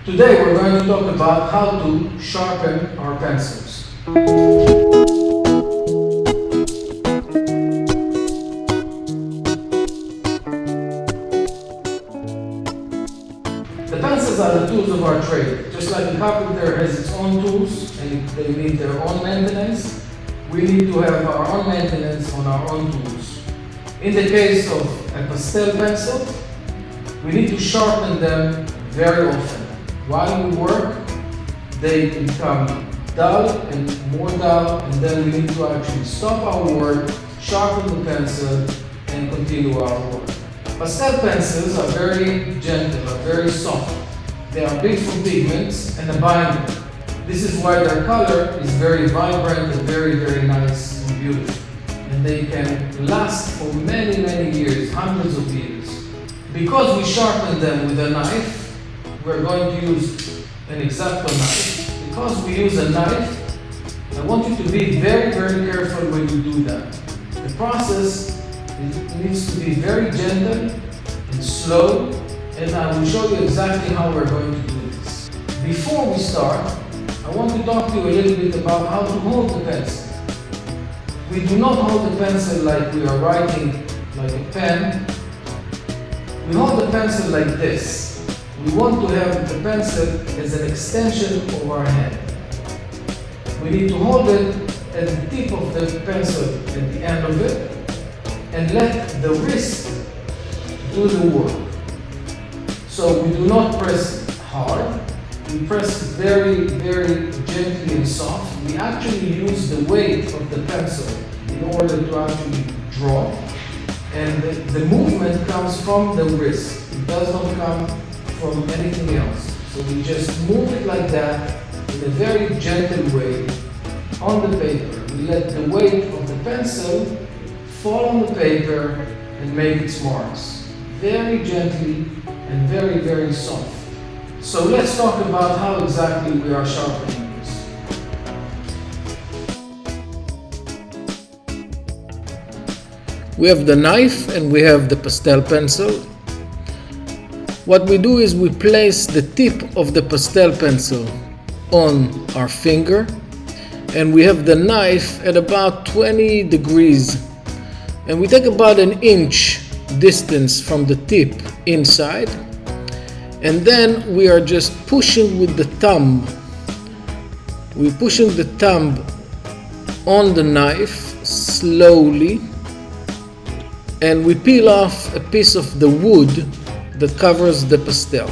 Today we're going to talk about how to sharpen our pencils. The pencils are the tools of our trade. Just like the carpenter has its own tools and they need their own maintenance, we need to have our own maintenance on our own tools. In the case of a pastel pencil, we need to sharpen them very often. While we work, they become dull and more dull, and then we need to actually stop our work, sharpen the pencil, and continue our work. Pastel pencils are very gentle, are very soft. They are built from pigments and a binder. This is why their color is very vibrant and very, very nice and beautiful. And they can last for many, many years, hundreds of years. Because we sharpen them with a knife, we're going to use an X-Acto knife. Because we use a knife, I want you to be very, very careful when you do that. The process needs to be very gentle and slow, and I will show you exactly how we're going to do this. Before we start, I want to talk to you a little bit about how to hold the pencil. We do not hold the pencil like we are writing like a pen. We hold the pencil like this. We want to have the pencil as an extension of our hand. We need to hold it at the tip of the pencil at the end of it and let the wrist do the work. So we do not press hard. We press very, very gently and soft. We actually use the weight of the pencil in order to actually draw. And the movement comes from the wrist. It does not come from anything else. So we just move it like that in a very gentle way on the paper. We let the weight of the pencil fall on the paper and make its marks. Very gently and very, very soft. So let's talk about how exactly we are sharpening this. We have the knife and we have the pastel pencil. What we do is we place the tip of the pastel pencil on our finger, and we have the knife at about 20 degrees, and we take about an inch distance from the tip inside, and then we are just pushing with the thumb. We're pushing the thumb on the knife slowly, and we peel off a piece of the wood that covers the pastel.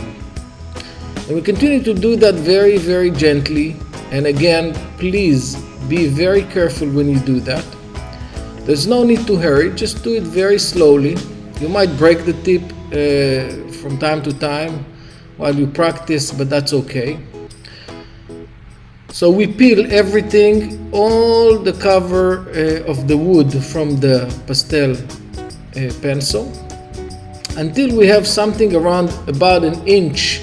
And we continue to do that very, very gently. And again, please be very careful when you do that. There's no need to hurry, just do it very slowly. You might break the tip from time to time while you practice, but that's okay. So we peel everything, all the cover of the wood from the pastel pencil, until we have something around about an inch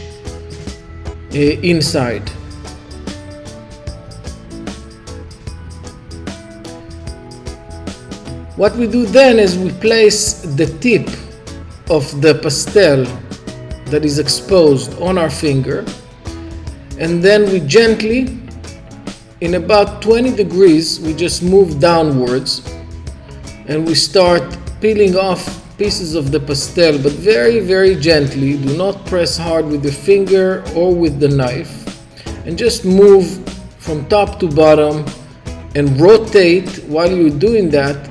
inside. What we do then is we place the tip of the pastel that is exposed on our finger, and then we gently, in about 20 degrees, we just move downwards and we start peeling off pieces of the pastel, but very, very gently. Do not press hard with the finger or with the knife, and just move from top to bottom and rotate. While you're doing that,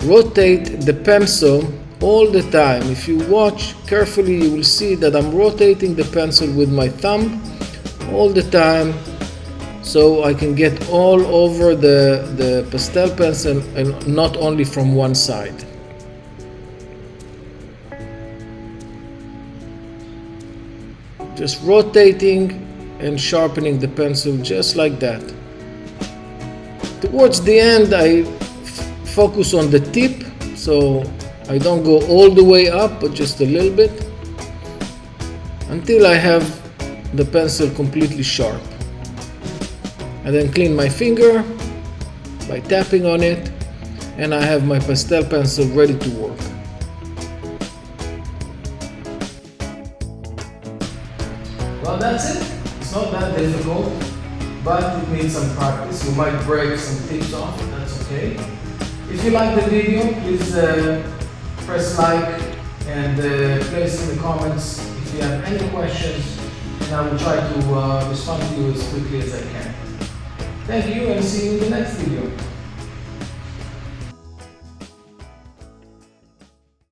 rotate the pencil all the time. If you watch carefully, you will see that I'm rotating the pencil with my thumb all the time, so I can get all over the pastel pencil and not only from one side. Just rotating and sharpening the pencil just like that. Towards the end, I focus on the tip, so I don't go all the way up, but just a little bit, until I have the pencil completely sharp. I then clean my finger by tapping on it, and I have my pastel pencil ready to work. Well, that's it. It's not that difficult, but it needs some practice. You might break some tips off, that's okay. If you like the video, please press like and place in the comments if you have any questions, and I will try to respond to you as quickly as I can. Thank you, and see you in the next video.